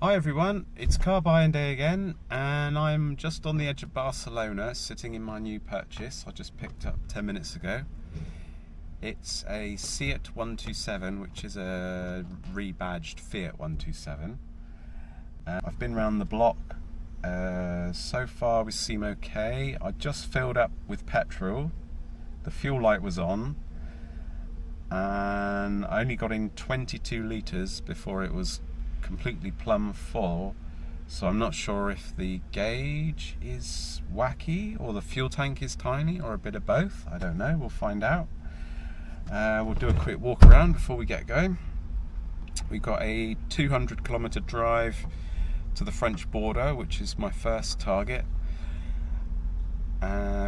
Hi everyone, it's car buying day again, and I'm just on the edge of Barcelona sitting in my new purchase I just picked up 10 minutes ago. It's a Fiat 127, which is a rebadged Fiat 127. I've been around the block. So far we seem okay. I just filled up with petrol, the fuel light was on, and I only got in 22 litres before it was completely plumb full, so I'm not sure if the gauge is wacky or the fuel tank is tiny or a bit of both. I don't know, we'll find out. We'll do a quick walk around before we get going. We've got a 200-kilometre drive to the French border, which is my first target.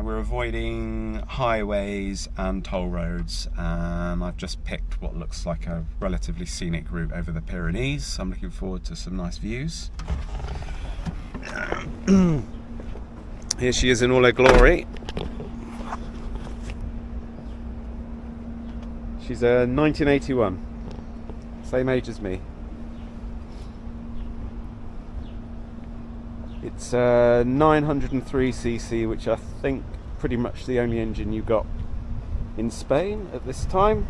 We're avoiding highways and toll roads, and I've just picked what looks like a relatively scenic route over the Pyrenees, so I'm looking forward to some nice views. Here she is in all her glory. She's a 1981, same age as me. It's a 903cc, which I think pretty much the only engine you got in Spain at this time.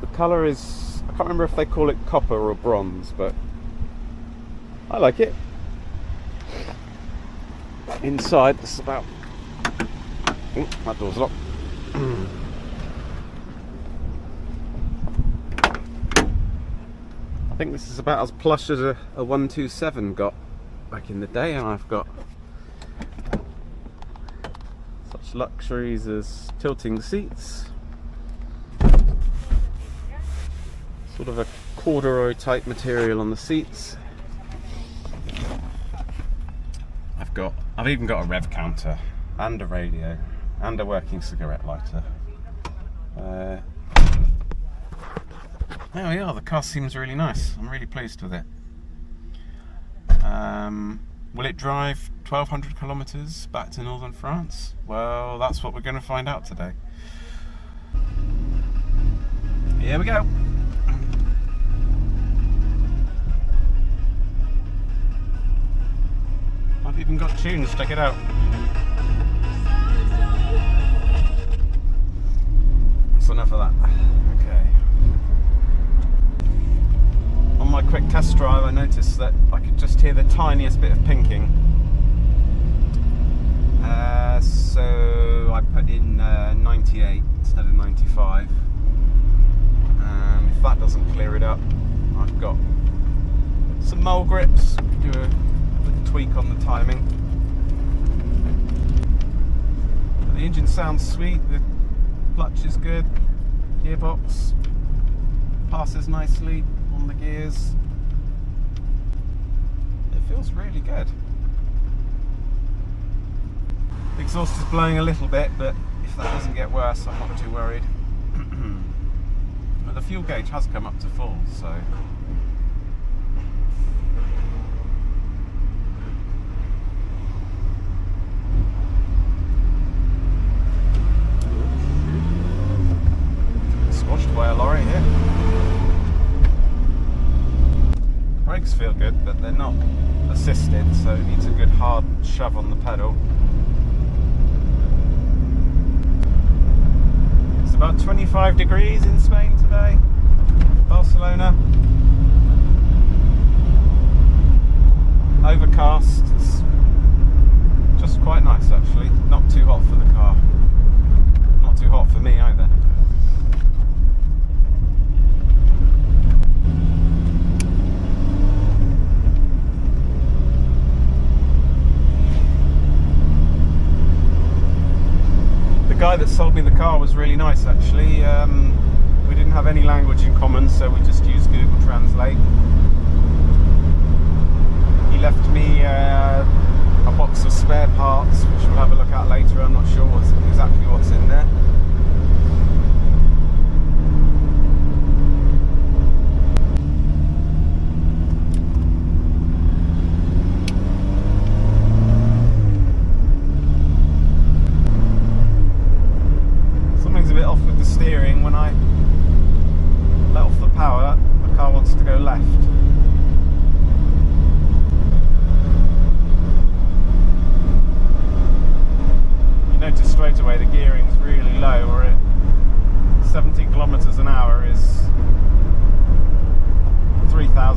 The colour is, I can't remember if they call it copper or bronze, but I like it. Inside, this is about... Oh, that door's locked. I think this is about as plush as a 127 got back in the day, and I've got such luxuries as tilting seats, sort of a corduroy type material on the seats. I've even got a rev counter and a radio and a working cigarette lighter. There we are, the car seems really nice. I'm really pleased with it. Will it drive 1,200 kilometres back to northern France? Well, that's what we're going to find out today. Here we go. I've even got tunes, check it out. That's enough of that. Okay. On my quick test drive, I noticed that I could just hear the tiniest bit of pinking. So I put in 98 instead of 95. If that doesn't clear it up, I've got some mole grips. Do a little tweak on the timing. But the engine sounds sweet. The clutch is good. Gearbox passes nicely on the gears. It feels really good. The exhaust is blowing a little bit, but if that doesn't get worse, I'm not too worried. But the fuel gauge has come up to full, so squashed by a lorry here. Brakes feel good, but they're not assisted, so it needs a good hard shove on the pedal. It's about 25 degrees in Spain today, Barcelona. Overcast. It's just quite nice actually, not too hot for the car, not too hot for me either. The guy that sold me the car was really nice actually. We didn't have any language in common, so we just used Google Translate. He left me a box of spare parts, which we'll have a look at later. I'm not sure exactly what's in there. Something's a bit off with the steering. When I let off the power, the car wants to go left.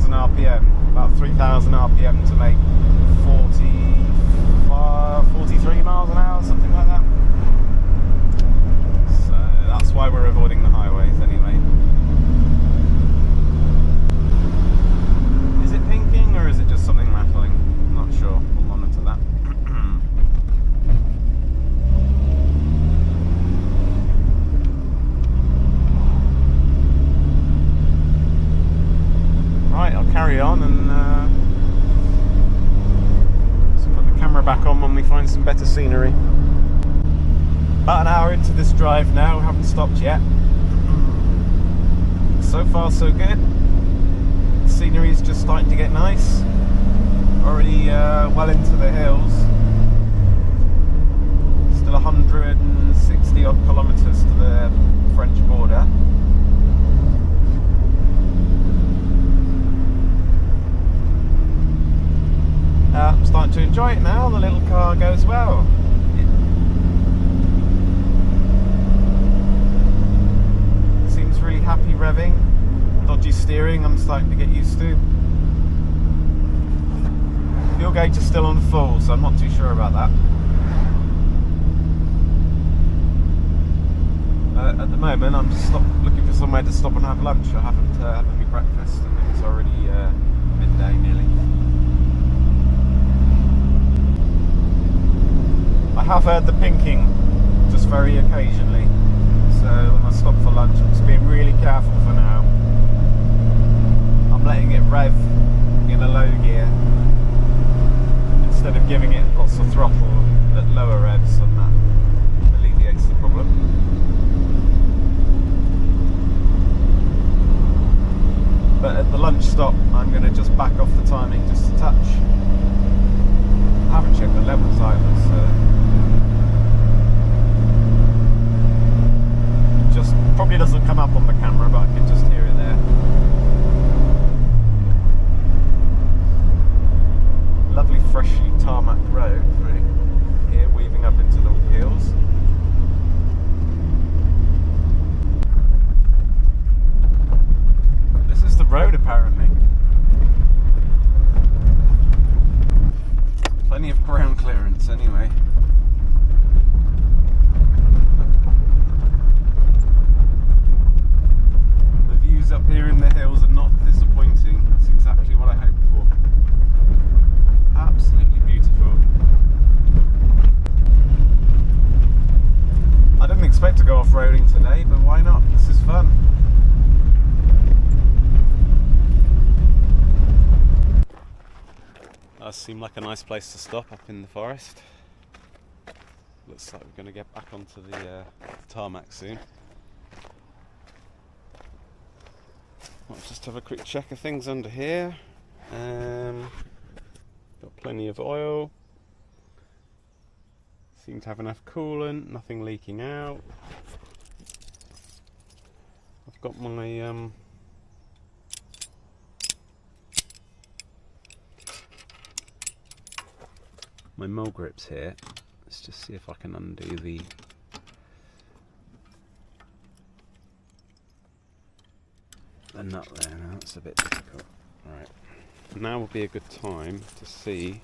3,000 RPM, about 3,000 RPM to make 43 miles an hour, something like that. So that's why we're avoiding the highways anyway. Is it pinking or is it just something rattling? I'm not sure. We'll monitor that. Right, I'll carry on and put the camera back on when we find some better scenery. About an hour into this drive now, haven't stopped yet. So far so good. The scenery is just starting to get nice. Already well into the hills. Still 160 odd kilometres to the French border. I'm starting to enjoy it now. The little car goes well. It seems really happy revving. Dodgy steering I'm starting to get used to. Fuel gauge is still on full, so I'm not too sure about that. At the moment I'm just looking for somewhere to stop and have lunch. I haven't had any breakfast and it's already midday nearly. I have heard the pinking just very occasionally, so when I stop for lunch I'm just being really careful for now. I'm letting it rev in a low gear instead of giving it lots of throttle at lower revs, and that alleviates the problem. But at the lunch stop I'm going to just back off the timing just a touch. I haven't checked the levels either, so just probably doesn't come up on the camera, but I can just hear it there. Lovely freshly tarmac road through here, weaving up into the hills. This is the road apparently. Plenty of ground clearance anyway. The views up here in the hills are not disappointing. It's exactly what I hoped for. Absolutely beautiful. I didn't expect to go off-roading today, but why not? This is fun. Does seem like a nice place to stop up in the forest. Looks like we're going to get back onto the tarmac soon. Let's just have a quick check of things under here. Got plenty of oil. Seem to have enough coolant, nothing leaking out. I've got my my mole grips here. Let's just see if I can undo the nut there. Now that's a bit difficult. Right, now would be a good time to see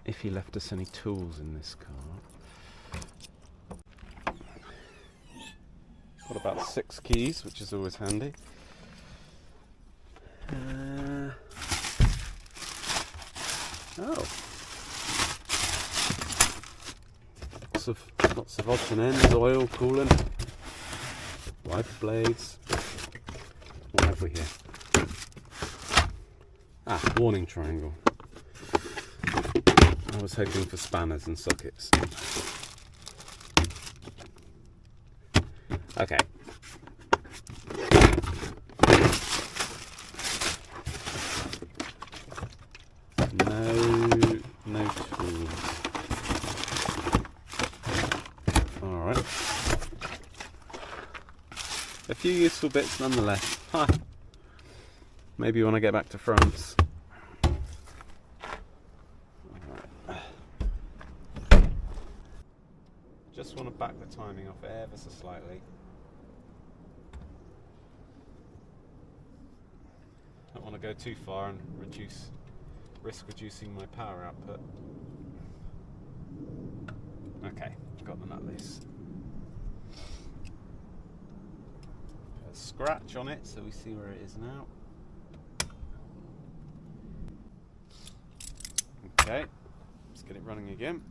if he left us any tools in this car. Got about 6 keys, which is always handy. Oh, lots of odds and ends, oil, coolant, wiper blades. What have we here? Ah, warning triangle. I was hoping for spanners and sockets. Okay. No tools. Alright. A few useful bits nonetheless. Huh. Maybe when I get back to France. Alright. Just want to back the timing off ever so slightly. go too far and risk reducing my power output. Okay, got the nut loose. Put a scratch on it so we see where it is now. Okay, let's get it running again.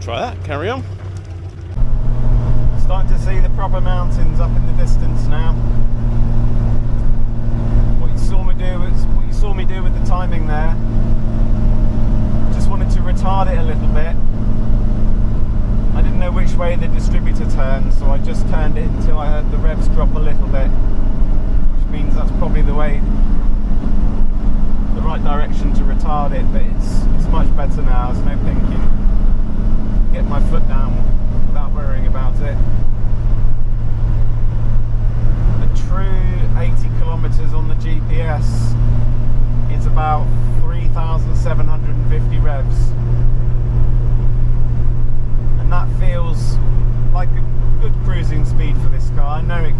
Try that, carry on. Starting to see the proper mountains up in the distance now. What you saw me do with the timing there. Just wanted to retard it a little bit. I didn't know which way the distributor turned, so I just turned it until I heard the revs drop a little bit, which means that's probably the right direction to retard it. But it's much better now. There's no pinking. Get my foot down without worrying about it. A true 80 kilometers on the GPS is about 3,750 revs, and that feels like a good cruising speed for this car. I know it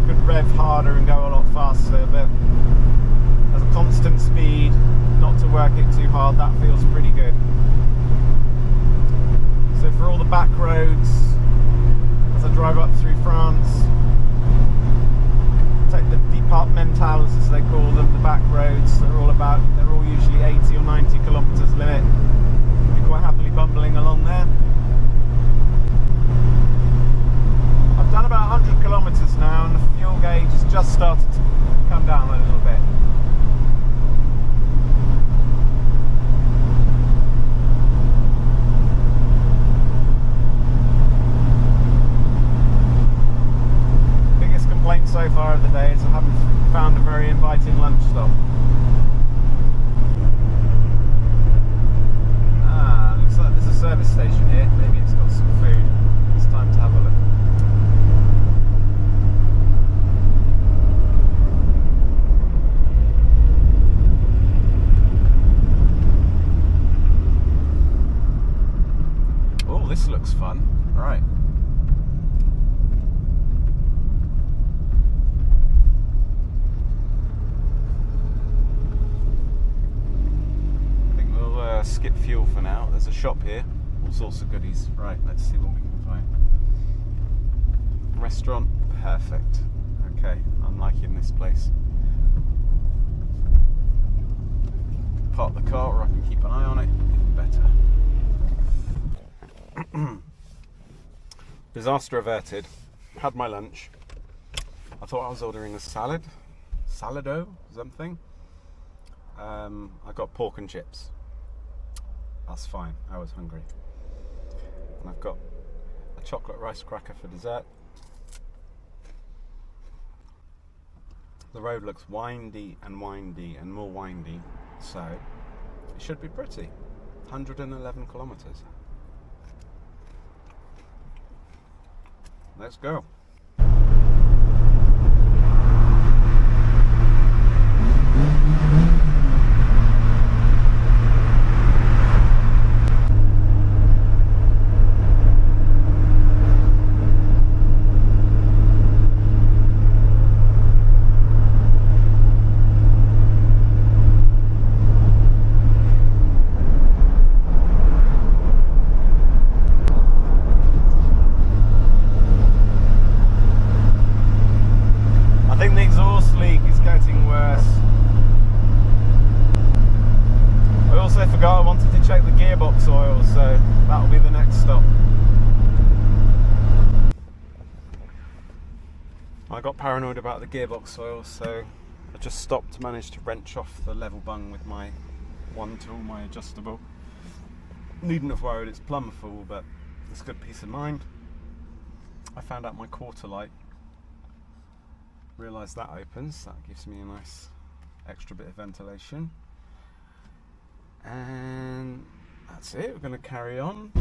could rev harder and go a lot faster, but as a constant speed, not to work it too hard, that feels pretty good. So for all the back roads, as I drive up through France, take the departementales as they call them, the back roads, they're all usually 80 or 90 kilometers limit. I'll be quite happily bumbling along there. I've done about 100 kilometers now, and the fuel gauge has just started to come down a little bit. So far of the day is I haven't found a very inviting lunch stop. Looks like there's a service station here. Maybe it's got some food. It's time to have a look. Oh, this looks fun. Right. Skip fuel for now. There's a shop here, all sorts of goodies. Right, let's see what we can find. Restaurant, perfect. Okay, I'm liking this place. Park the car, or I can keep an eye on it, even better. Disaster averted. Had my lunch. I thought I was ordering a salado, something. I got pork and chips. That's fine, I was hungry. And I've got a chocolate rice cracker for dessert. The road looks windy and more windy, so it should be pretty. 111 kilometers. Let's go. gearbox oil, so that'll be the next stop. I got paranoid about the gearbox oil, so I just stopped to manage to wrench off the level bung with my one tool, my adjustable. Needn't have worried it's plumber full, but it's good peace of mind. I found out my quarter light. Realised that opens, that gives me a nice extra bit of ventilation. And that's it, we're going to carry on.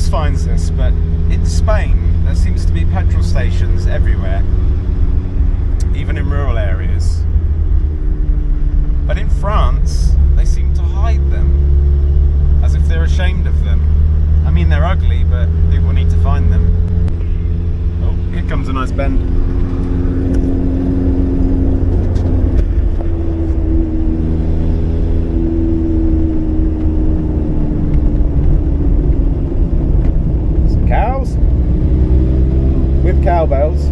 Finds this, but in Spain there seems to be petrol stations everywhere, even in rural areas. But in France they seem to hide them, as if they're ashamed of them. I mean, they're ugly, but people need to find them. Oh, here comes a nice bend. Cows with cowbells.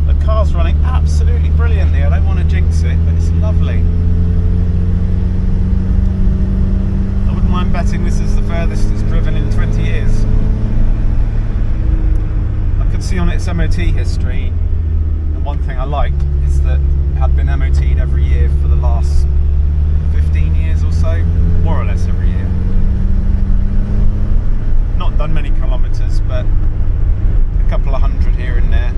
The car's running absolutely brilliantly. I don't want to jinx it, but it's lovely. I wouldn't mind betting this is the furthest it's driven in 20 years. I could see on its MOT history, and one thing I liked is that it had been MOT'd every year for the last 15 years or so, more or less every year. Not done many kilometres, but a couple of hundred here and there.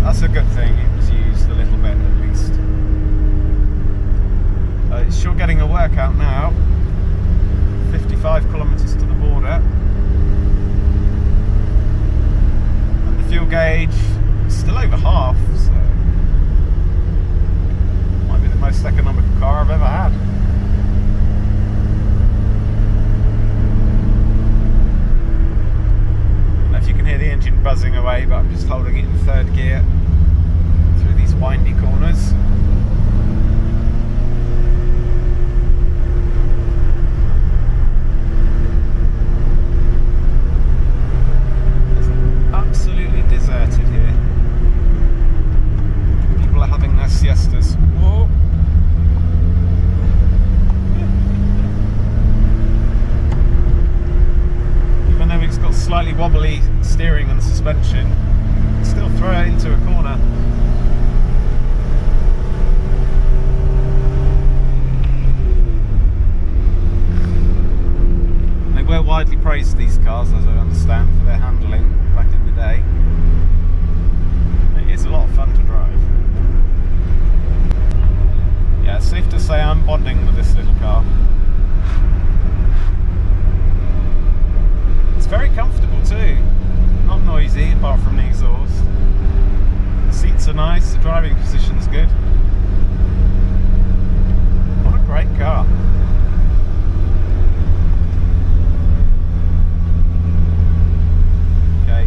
That's a good thing, it was used a little bit at least. It's sure getting a workout now. 55 kilometres to the border. And the fuel gauge is still over half, so might be the most economical car I've ever had. I don't know if you can hear the engine buzzing away, but I'm just holding it in third gear through these windy corners. It's absolutely deserted here. People are having their siestas. Whoa. Even though it's got slightly wobbly steering and suspension, still throw it into a corner. They were widely praised, these cars, as I understand, for their handling back in the day. It is a lot of fun to drive. Yeah, it's safe to say I'm bonding with this little car. It's very comfortable too. Not noisy, apart from the exhaust. The seats are nice, the driving position's good. What a great car. Okay.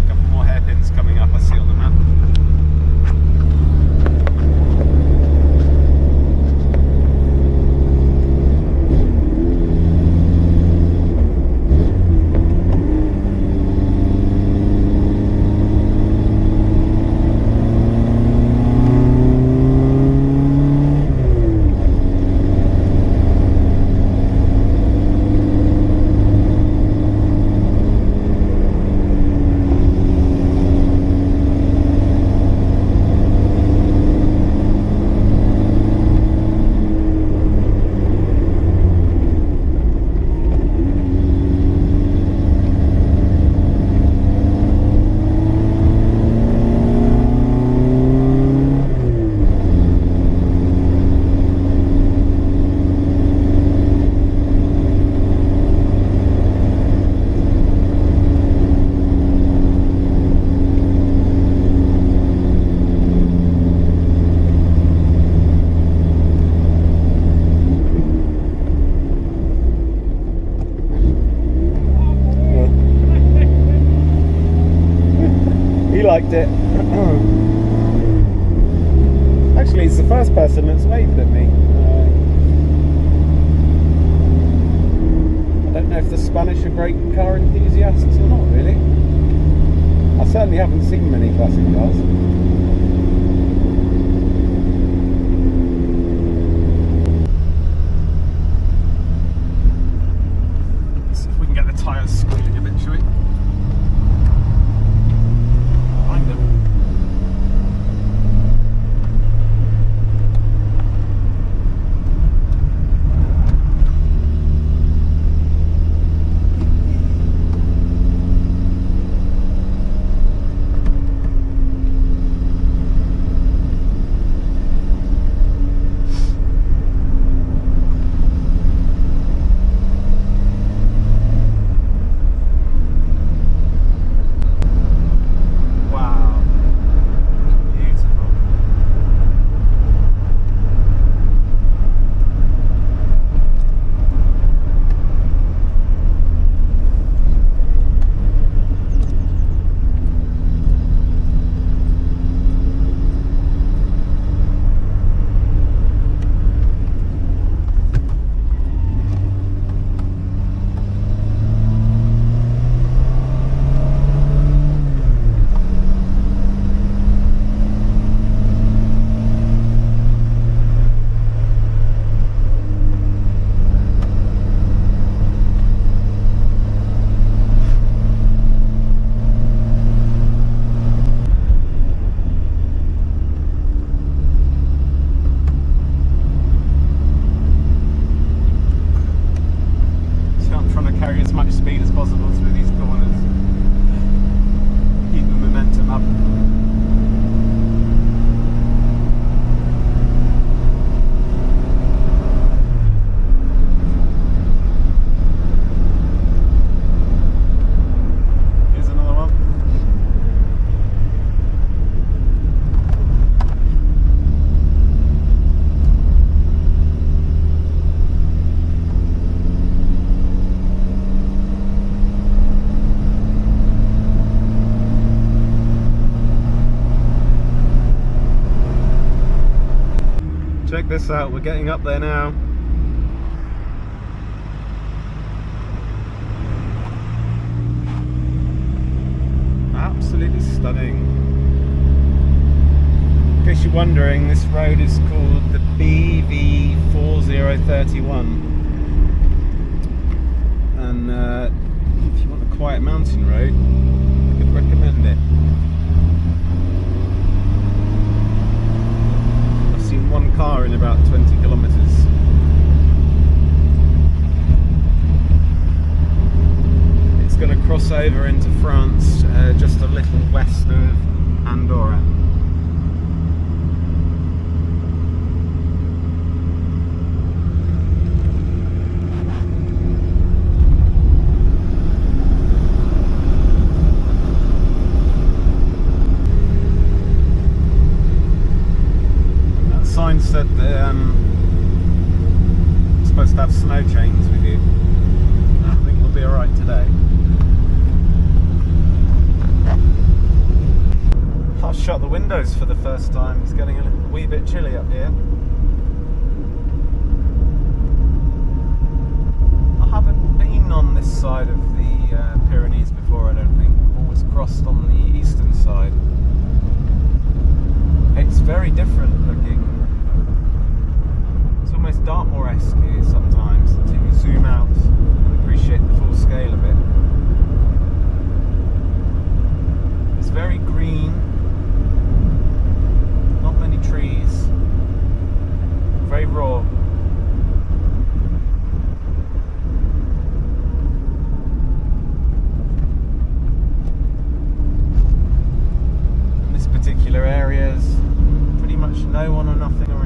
A couple more hairpins coming up, I see on the map. liked it. Actually, he's the first person that's waved at me. I don't know if the Spanish are great car enthusiasts or not, really. I certainly haven't seen many classic cars. Let's see if we can get the tyres squealing a bit, shall we? Find them. Check this out, we're getting up there now. Absolutely stunning. In case you're wondering, this road is called the BV4031. And if you want a quiet mountain road, I could recommend it. One car in about 20 kilometers. It's going to cross over into France just a little west of Andorra. Sign said that you're supposed to have snow chains with you. I think we'll be alright today. I've shut the windows for the first time. It's getting a wee bit chilly up here. I haven't been on this side of the Pyrenees before, I don't think. I've always crossed on the eastern side. It's very different looking. It's almost Dartmoor-esque here sometimes until you zoom out and appreciate the full scale of it. It's very green, not many trees, very raw. In this particular area is pretty much no one or nothing around.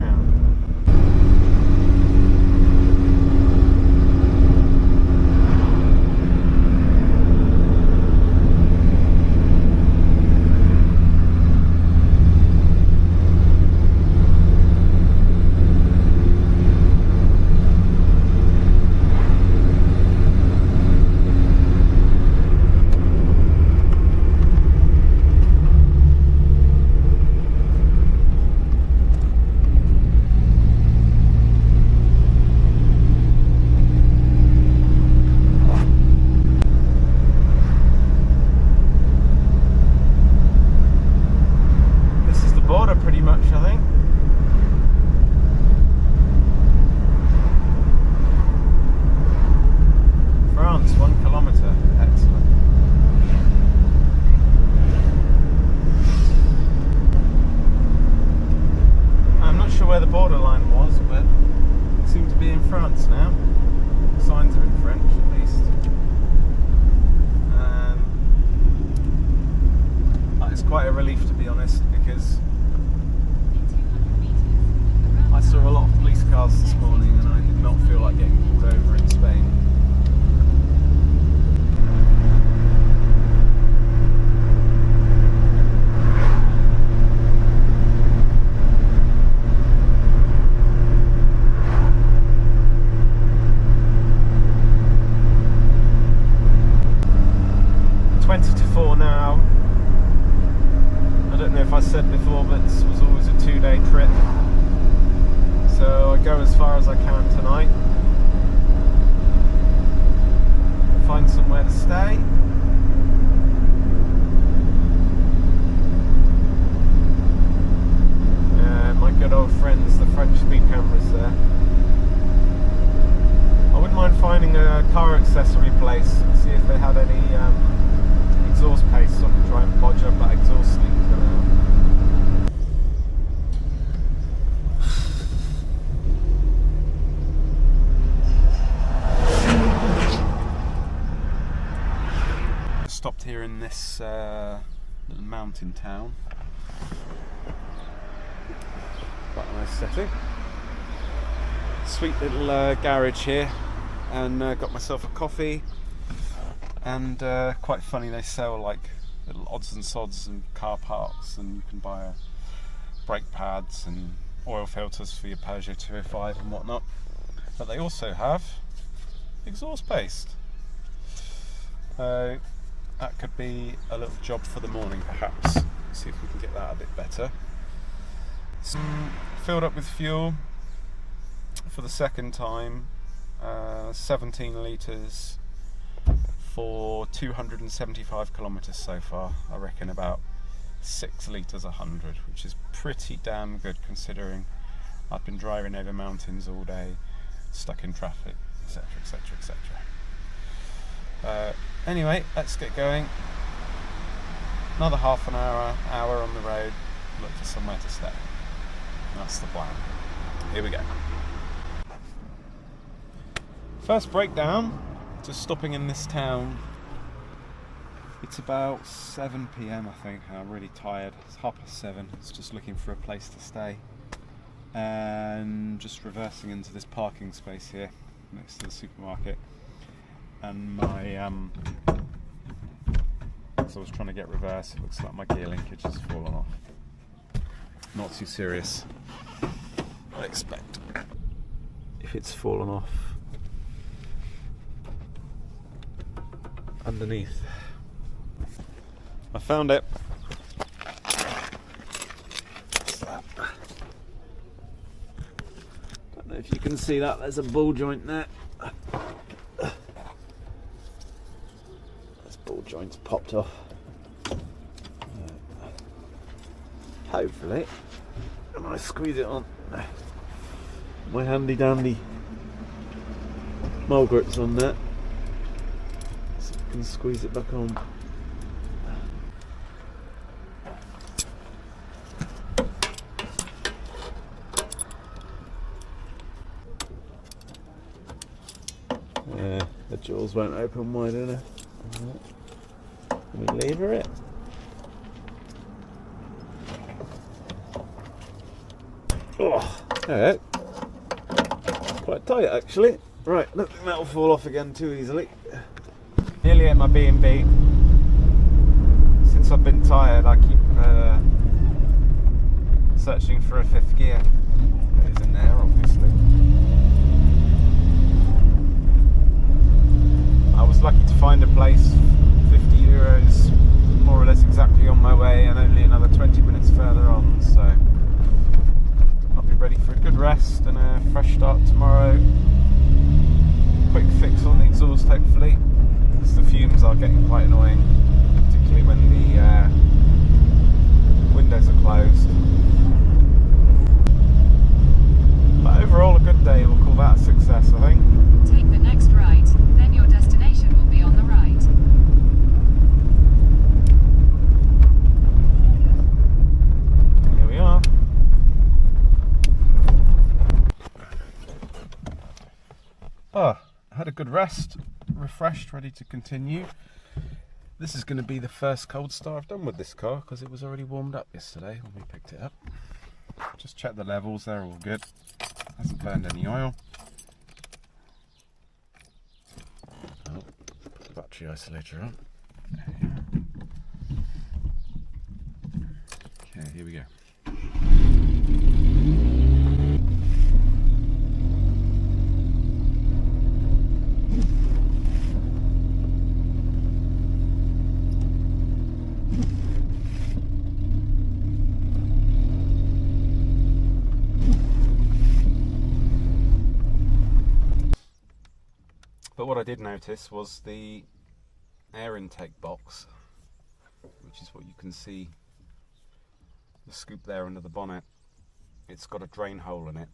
France was always a 2-day trip, so I go as far as I can tonight. Find somewhere to stay. My good old friends, the French speed cameras there. I wouldn't mind finding a car accessory place and see if they had any exhaust paste so I can try and bodge up that exhaust leak for now. Stopped here in this little mountain town. Quite a nice setting. Sweet little garage here, and got myself a coffee. And quite funny, they sell like little odds and sods and car parts, and you can buy brake pads and oil filters for your Peugeot 205 and whatnot. But they also have exhaust paste. That could be a little job for the morning, perhaps. See if we can get that a bit better. Filled up with fuel for the second time, 17 litres for 275 kilometres so far. I reckon about 6 litres 100, which is pretty damn good considering I've been driving over mountains all day, stuck in traffic, etc, etc, etc. Anyway, let's get going. Another half an hour on the road, look for somewhere to stay. That's the plan. Here we go. First breakdown, just stopping in this town. It's about 7 PM I think, and I'm really tired. It's 7:30. It's just looking for a place to stay. And just reversing into this parking space here, next to the supermarket. And my, as I was trying to get reverse, it looks like my gear linkage has fallen off. Not too serious, I expect. If it's fallen off underneath. I found it. What's that? Don't know if you can see that, there's a ball joint there. This ball joint's popped off. Hopefully, and I squeeze it on, my handy dandy mole grips on there, so I can squeeze it back on. Yeah, the jaws won't open wide enough. Let me lever it. Oh, yeah. Quite tight actually. Right, I don't think that'll fall off again too easily. Nearly at my B&B. Since I've been tired, I keep searching for a 5th gear. It is in there, obviously. I was lucky to find a place, 50 euros, more or less exactly on my way, and only another 20 minutes further on, so I'll be ready for a good rest and a fresh start tomorrow. Quick fix on the exhaust hopefully, because the fumes are getting quite annoying, particularly when the windows are closed. But overall a good day, we'll call that a success I think. Take the next right, then your destination will be on the right. Here we are. Oh, I had a good rest, refreshed, ready to continue. This is going to be the first cold start I've done with this car because it was already warmed up yesterday when we picked it up. Just check the levels, they're all good. Hasn't burned any oil. Oh, put the battery isolator on. Okay, here we go. But what I did notice was the air intake box, which is what you can see, the scoop there under the bonnet. It's got a drain hole in it.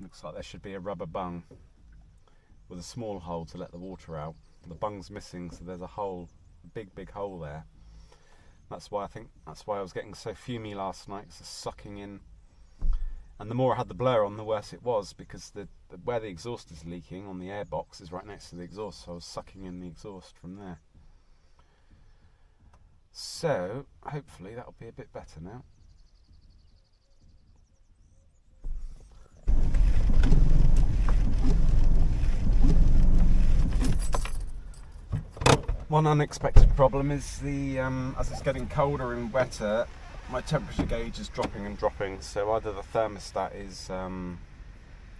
Looks like there should be a rubber bung with a small hole to let the water out. The bung's missing, so there's a hole, a big hole there. That's why I was getting so fumy last night, so sucking in. And the more I had the blur on, the worse it was, because where the exhaust is leaking on the air box is right next to the exhaust, so I was sucking in the exhaust from there. So hopefully that'll be a bit better now. One unexpected problem is as it's getting colder and wetter, my temperature gauge is dropping and dropping, so either the thermostat is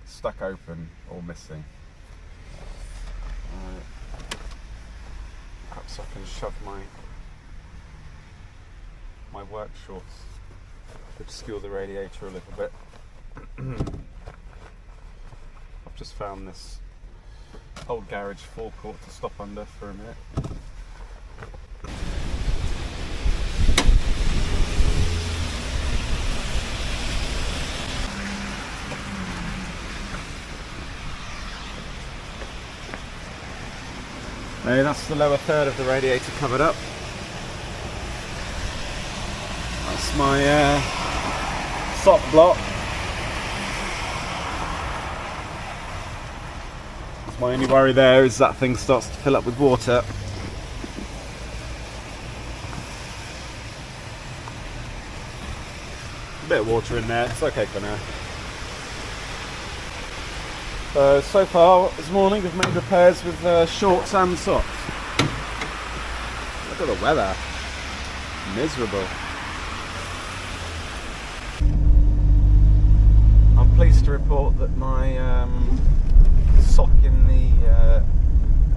stuck open or missing. Perhaps I can shove my work shorts to obscure the radiator a little bit. I've just found this old garage forecourt to stop under for a minute. Now that's the lower third of the radiator covered up. That's my sock block. My only worry there is that thing starts to fill up with water. A bit of water in there, it's okay for now. So far this morning we've made repairs with shorts and socks. Look at the weather. Miserable. I'm pleased to report that my sock in the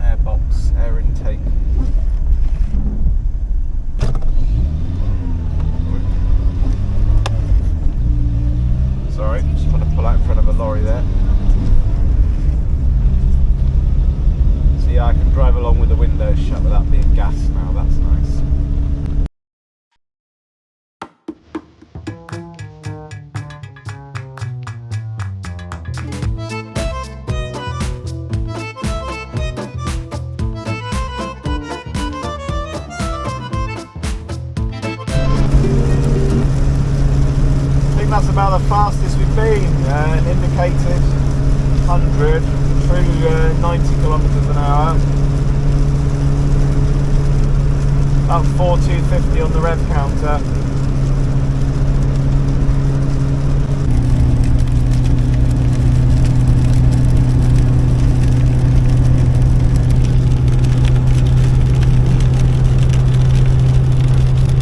air box, air intake. Sorry, just trying to pull out in front of a lorry there. So yeah, I can drive along with the windows shut without being gassed now, that's nice. That's about the fastest we've been, indicated 100 through 90 kilometres an hour. About 4250 on the rev counter.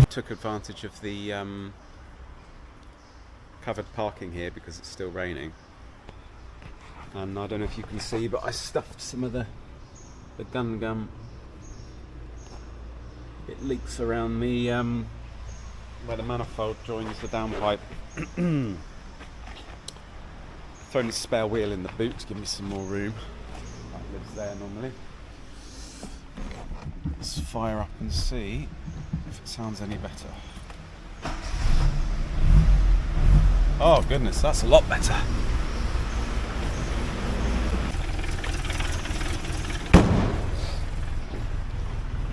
Took advantage of the covered parking here because it's still raining, and I don't know if you can see, but I stuffed some of the gun gum. It leaks around the where the manifold joins the downpipe. Thrown a spare wheel in the boot to give me some more room. That lives there normally. Let's fire up and see if it sounds any better. Oh goodness, that's a lot better.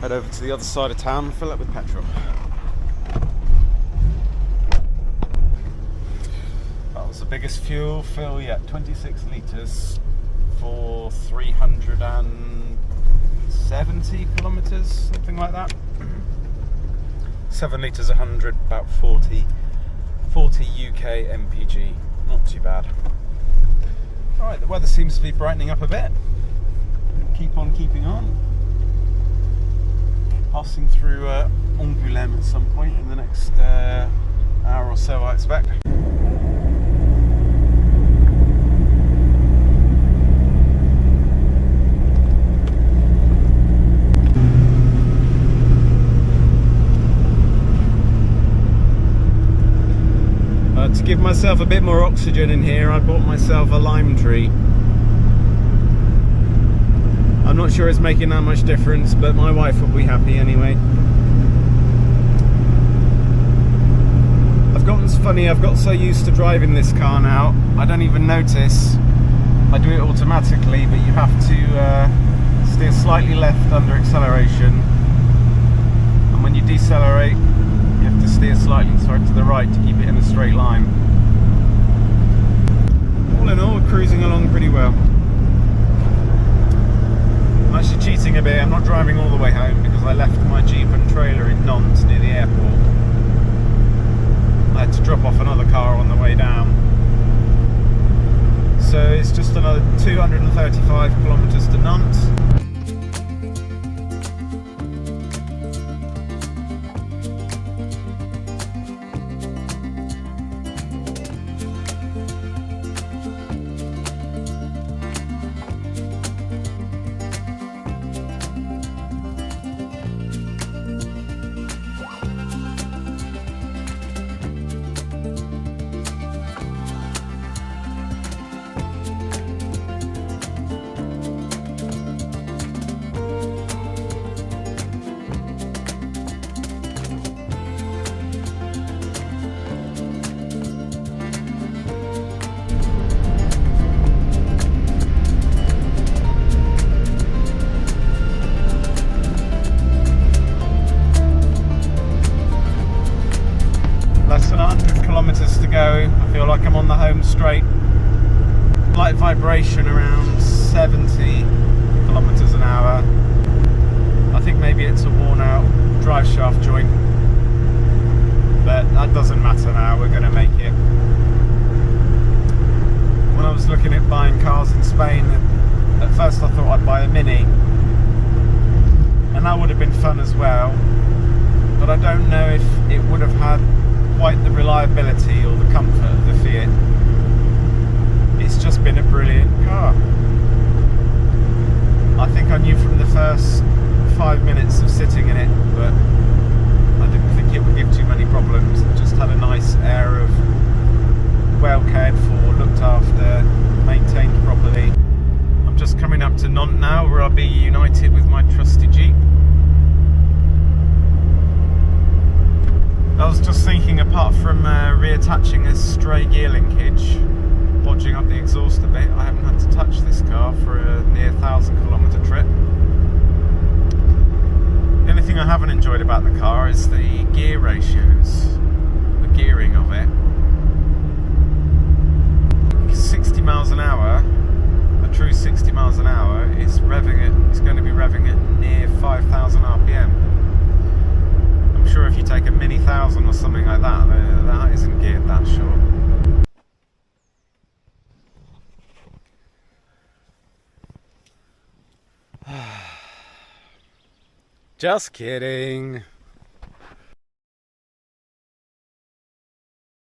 Head over to the other side of town and fill it with petrol. That was the biggest fuel fill yet, 26 litres for 370 kilometres, something like that. 7 litres 100, about 40 UK MPG, not too bad. Alright, the weather seems to be brightening up a bit. Keep on keeping on. Passing through Angoulême at some point in the next hour or so, I expect. To give myself a bit more oxygen in here, I bought myself a lime tree. I'm not sure it's making that much difference, but my wife will be happy anyway. I've got so used to driving this car now, I don't even notice. I do it automatically, but you have to steer slightly left under acceleration, and when you decelerate you have to steer slightly to the right to keep it in a straight line. All in all, we're cruising along pretty well. I'm actually cheating a bit. I'm not driving all the way home because I left my Jeep and trailer in Nantes near the airport. I had to drop off another car on the way down. So it's just another 235 kilometers to Nantes. To go. I feel like I'm on the home straight. Light vibration around 70 kilometers an hour. I think maybe it's a worn out drive shaft joint, but that doesn't matter now. We're going to make it. When I was looking at buying cars in Spain, at first I thought I'd buy a Mini, and that would have been fun as well, but I don't know if it would have had quite the reliability or the comfort of the Fiat. It's just been a brilliant car. I think I knew from the first 5 minutes of sitting in it, but I didn't think it would give too many problems. It just had a nice air of well cared for, looked after, maintained properly. I'm just coming up to Nantes now, where I'll be united with my trusty Jeep. I was just thinking, apart from reattaching this stray gear linkage, bodging up the exhaust a bit, I haven't had to touch this car for a near 1,000-kilometre trip. The only thing I haven't enjoyed about the car is the gear ratios, the gearing of it. 60 miles an hour, a true 60 miles an hour, it's going to be revving at near 5,000 RPM. I'm sure if you take a Mini 1000 or something like that, that isn't geared that short. Just kidding.